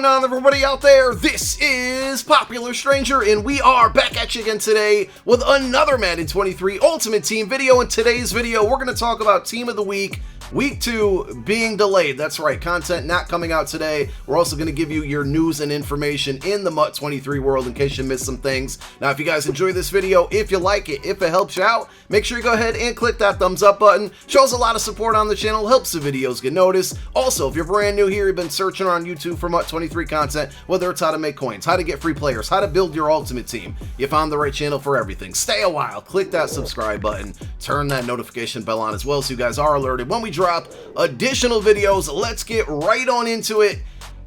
going on, everybody out there? This is Popular Stranger, and we are back at you again today with another Madden 23 Ultimate Team video. In today's video, we're going to talk about Team of the Week, Week 2 being delayed. That's right, content not coming out today. We're also going to give you your news and information in the MUT 23 world in case you missed some things. Now, if you guys enjoy this video, if you like it, if it helps you out, make sure you go ahead and click that thumbs up button. Shows a lot of support on the channel, helps the videos get noticed. Also, if you're brand new here, you've been searching on YouTube for MUT 23 content, whether it's how to make coins, how to get free players, how to build your ultimate team, you found the right channel for everything. Stay a while, click that subscribe button, turn that notification bell on as well so you guys are alerted when we drop additional videos. Let's get right on into it.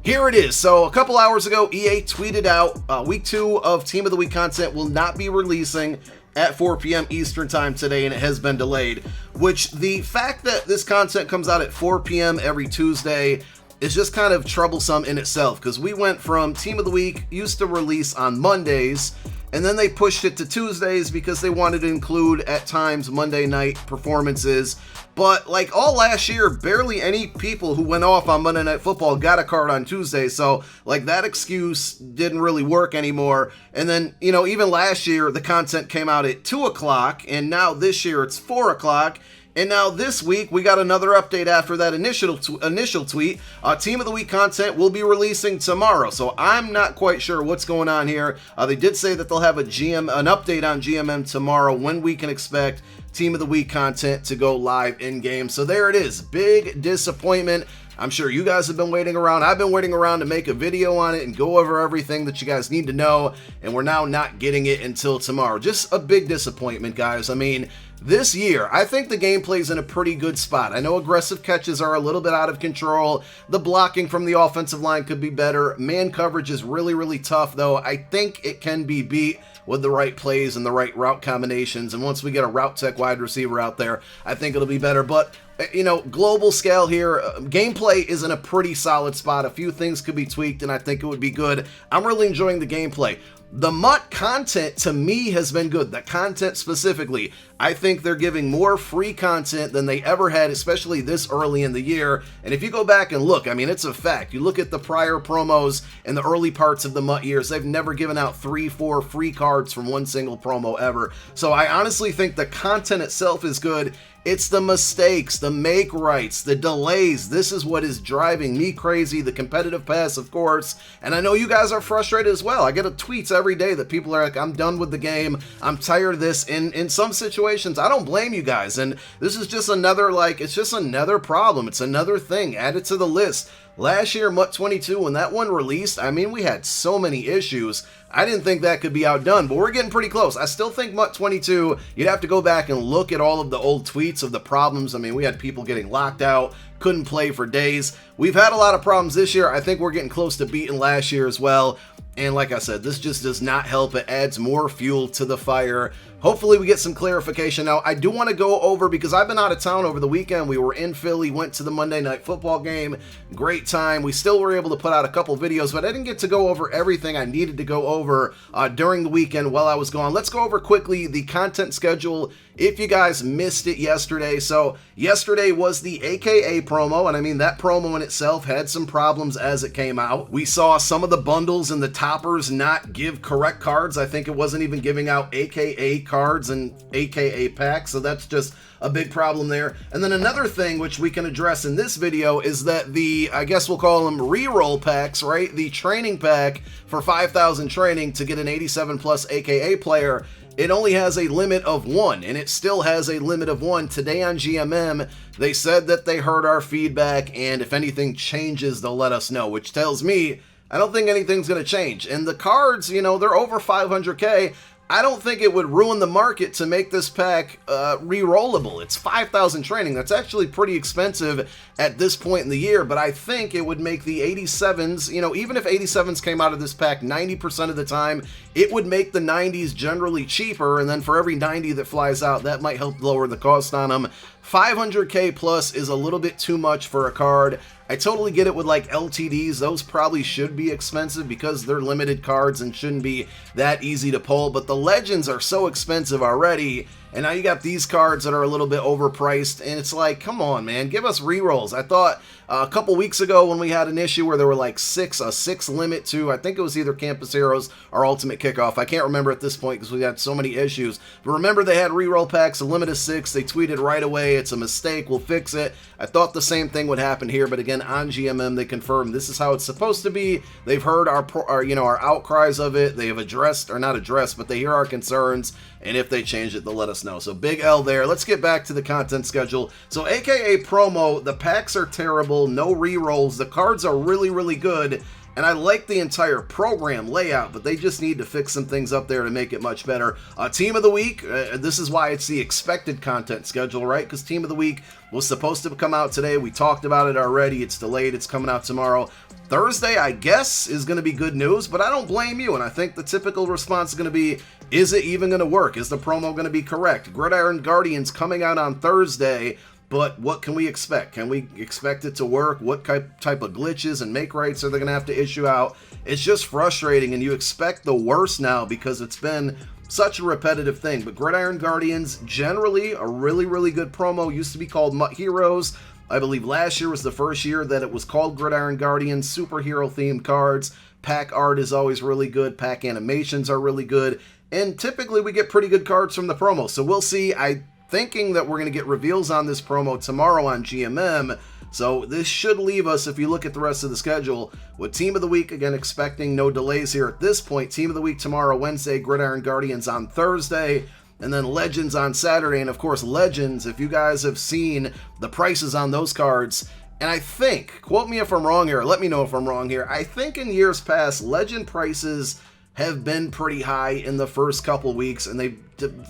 Here it is. So a couple hours ago, EA tweeted out week 2 of Team of the Week content will not be releasing at 4 p.m. Eastern time today, and it has been delayed, which the fact that this content comes out at 4 p.m. every Tuesday is just kind of troublesome in itself, because we went from Team of the Week used to release on Mondays, and then they pushed it to Tuesdays because they wanted to include at times Monday night performances. But like all last year, barely any people who went off on Monday Night Football got a card on Tuesday. So like that excuse didn't really work anymore. And then, you know, even last year, the content came out at 2 o'clock, and now this year it's 4 o'clock. And now this week, we got another update after that initial tweet. Team of the Week content will be releasing tomorrow. So I'm not quite sure what's going on here. They did say that they'll have an update on GMM tomorrow when we can expect Team of the Week content to go live in-game. So there it is. Big disappointment. I'm sure you guys have been waiting around. I've been waiting around to make a video on it and go over everything that you guys need to know, and we're now not getting it until tomorrow. Just a big disappointment, guys. I mean, this year, I think the gameplay's in a pretty good spot. I know aggressive catches are a little bit out of control. The blocking from the offensive line could be better. Man coverage is really, really tough, though. I think it can be beat with the right plays and the right route combinations. And once we get a route tech wide receiver out there, I think it'll be better. But, you know, global scale here, gameplay is in a pretty solid spot. A few things could be tweaked, and I think it would be good. I'm really enjoying the gameplay. The MUT content, to me, has been good. The content specifically, I think they're giving more free content than they ever had, especially this early in the year. And if you go back and look, I mean, it's a fact. You look at the prior promos in the early parts of the MUT years, they've never given out 3-4 free cards from one single promo ever. So I honestly think the content itself is good. It's the mistakes, the make rights, the delays. This is what is driving me crazy. The competitive pass, of course. And I know you guys are frustrated as well. I get tweets every day that people are like, I'm done with the game. I'm tired of this. In some situations, I don't blame you guys. And this is just another, it's just another problem. It's another thing. Add it to the list. Last year, MUT 22, when that one released, I mean, we had so many issues. I didn't think that could be outdone, but we're getting pretty close. I still think MUT 22, you'd have to go back and look at all of the old tweets of the problems. I mean, we had people getting locked out, couldn't play for days. We've had a lot of problems this year. I think we're getting close to beating last year as well. And like I said, this just does not help. It adds more fuel to the fire. Hopefully we get some clarification. Now, I do want to go over, because I've been out of town over the weekend. We were in Philly, went to the Monday Night Football game. Great time. We still were able to put out a couple videos, but I didn't get to go over everything I needed to go over during the weekend while I was gone. Let's go over quickly the content schedule if you guys missed it yesterday. So yesterday was the AKA promo, and I mean, that promo in itself had some problems as it came out. We saw some of the bundles and the toppers not give correct cards. I think it wasn't even giving out AKA cards and AKA packs, so that's just a big problem there. And then another thing which we can address in this video is that the, I guess we'll call them reroll packs, right? The training pack for 5,000 training to get an 87 plus AKA player, it only has a limit of 1, and it still has a limit of 1. Today on GMM, they said that they heard our feedback, and if anything changes, they'll let us know, which tells me I don't think anything's going to change. And the cards, you know, they're over 500K. I don't think it would ruin the market to make this pack re-rollable. It's 5,000 training. That's actually pretty expensive at this point in the year, but I think it would make the 87s, you know, even if 87s came out of this pack 90% of the time, it would make the 90s generally cheaper, and then for every 90 that flies out, that might help lower the cost on them. 500K plus is a little bit too much for a card. I totally get it with like LTDs. Those probably should be expensive because they're limited cards and shouldn't be that easy to pull, but the legends are so expensive already. and now you got these cards that are a little bit overpriced, and it's like, come on, man, give us rerolls. I thought a couple weeks ago when we had an issue where there were like a six limit to, I think it was either Campus Heroes or Ultimate Kickoff. I can't remember at this point because we had so many issues. But remember, they had reroll packs, a limit of 6. They tweeted right away, it's a mistake, we'll fix it. I thought the same thing would happen here, but again, on GMM, they confirmed this is how it's supposed to be. They've heard our outcries of it. They have addressed, or not addressed, but they hear our concerns. And if they change it, they'll let us know. So big L there. Let's get back to the content schedule. So AKA promo, the packs are terrible, no rerolls. The cards are really, really good. And I like the entire program layout, but they just need to fix some things up there to make it much better. Team of the Week, this is why it's the expected content schedule, right? Because Team of the Week was supposed to come out today. We talked about it already. It's delayed. It's coming out tomorrow. Thursday, I guess, is going to be good news, but I don't blame you. And I think the typical response is going to be, is it even going to work? Is the promo going to be correct? Gridiron Guardians coming out on Thursday. But what can we expect? Can we expect it to work? What type of glitches and make rights are they going to have to issue out? It's just frustrating, and you expect the worst now because it's been such a repetitive thing. But Gridiron Guardians, generally a really, really good promo. Used to be called Mutt Heroes. I believe last year was the first year that it was called Gridiron Guardians. Superhero-themed cards. Pack art is always really good. Pack animations are really good. And typically we get pretty good cards from the promo. So we'll see. Thinking that we're going to get reveals on this promo tomorrow on GMM, so this should leave us, if you look at the rest of the schedule, with Team of the Week, again, expecting no delays here at this point. Team of the Week tomorrow, Wednesday, Gridiron Guardians on Thursday, and then Legends on Saturday. And of course, Legends, if you guys have seen the prices on those cards, and I think, quote me if I'm wrong here, let me know if I'm wrong here, I think in years past, Legend prices have been pretty high in the first couple weeks, and they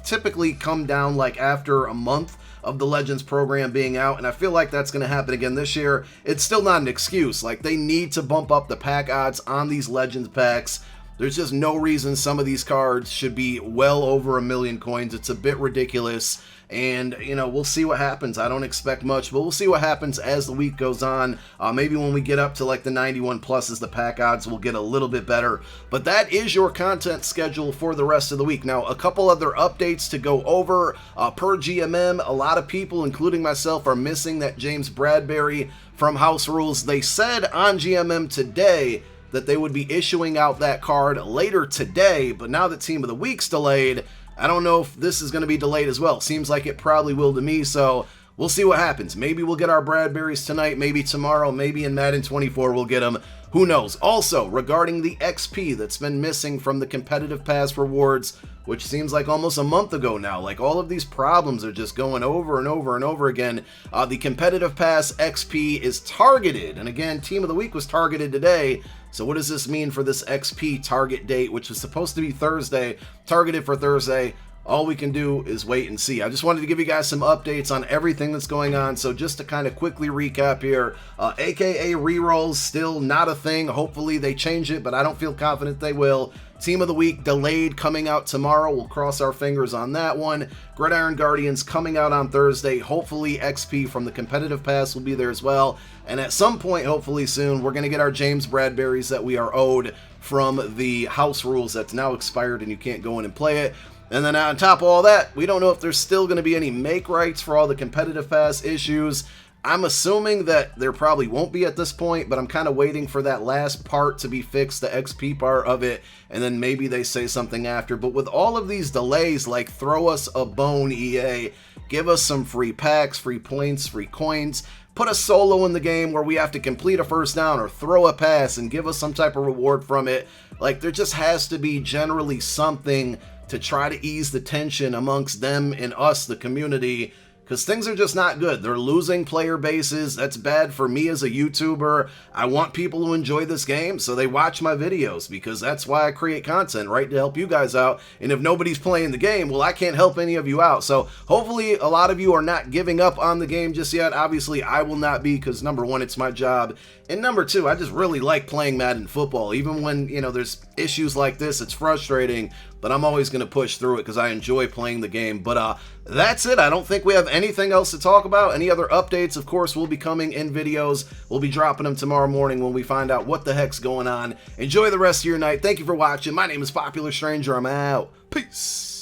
typically come down like after a month of the Legends program being out, and I feel like that's going to happen again this year. It's still not an excuse. Like, they need to bump up the pack odds on these Legends packs. There's just no reason some of these cards should be well over 1 million coins. It's a bit ridiculous. And, you know, we'll see what happens. I don't expect much, but we'll see what happens as the week goes on. Maybe when we get up to like the 91 pluses, the pack odds will get a little bit better. But that is your content schedule for the rest of the week. Now, a couple other updates to go over. Per GMM, a lot of people, including myself, are missing that James Bradbury from House Rules. They said on GMM today that they would be issuing out that card later today, but now that Team of the Week's delayed, I don't know if this is going to be delayed as well. Seems like it probably will to me, so we'll see what happens. Maybe we'll get our Bradburys tonight, maybe tomorrow, maybe in Madden 24 we'll get them. Who knows? Also, regarding the XP that's been missing from the Competitive Pass rewards, which seems like almost a month ago now. Like, all of these problems are just going over and over and over again. The Competitive Pass XP is targeted. And again, Team of the Week was targeted today. So what does this mean for this XP target date, which was supposed to be Thursday, targeted for Thursday? All we can do is wait and see. I just wanted to give you guys some updates on everything that's going on. So just to kind of quickly recap here, AKA rerolls, still not a thing. Hopefully they change it, but I don't feel confident they will. Team of the Week delayed, coming out tomorrow. We'll cross our fingers on that one. Gridiron Guardians coming out on Thursday. Hopefully XP from the Competitive Pass will be there as well. And at some point, hopefully soon, we're going to get our James Bradburys that we are owed from the House Rules that's now expired and you can't go in and play it. And then on top of all that, we don't know if there's still going to be any make rights for all the Competitive Pass issues. I'm assuming that there probably won't be at this point, but I'm kind of waiting for that last part to be fixed, the XP part of it, and then maybe they say something after. But with all of these delays, like, throw us a bone, EA. Give us some free packs, free points, free coins. Put a solo in the game where we have to complete a first down or throw a pass and give us some type of reward from it. Like, there just has to be generally something to try to ease the tension amongst them and us, the community, because things are just not good. They're losing player bases. That's bad for me as a YouTuber. I want people to enjoy this game, so they watch my videos, because that's why I create content, right? To help you guys out. And if nobody's playing the game, well, I can't help any of you out. So hopefully a lot of you are not giving up on the game just yet. Obviously, I will not be, because number one, it's my job. And number two, I just really like playing Madden football. Even when, you know, there's issues like this, it's frustrating, but I'm always going to push through it because I enjoy playing the game. But that's it. I don't think we have anything else to talk about. Any other updates, of course, will be coming in videos. We'll be dropping them tomorrow morning when we find out what the heck's going on. Enjoy the rest of your night. Thank you for watching. My name is Popular Stranger. I'm out. Peace.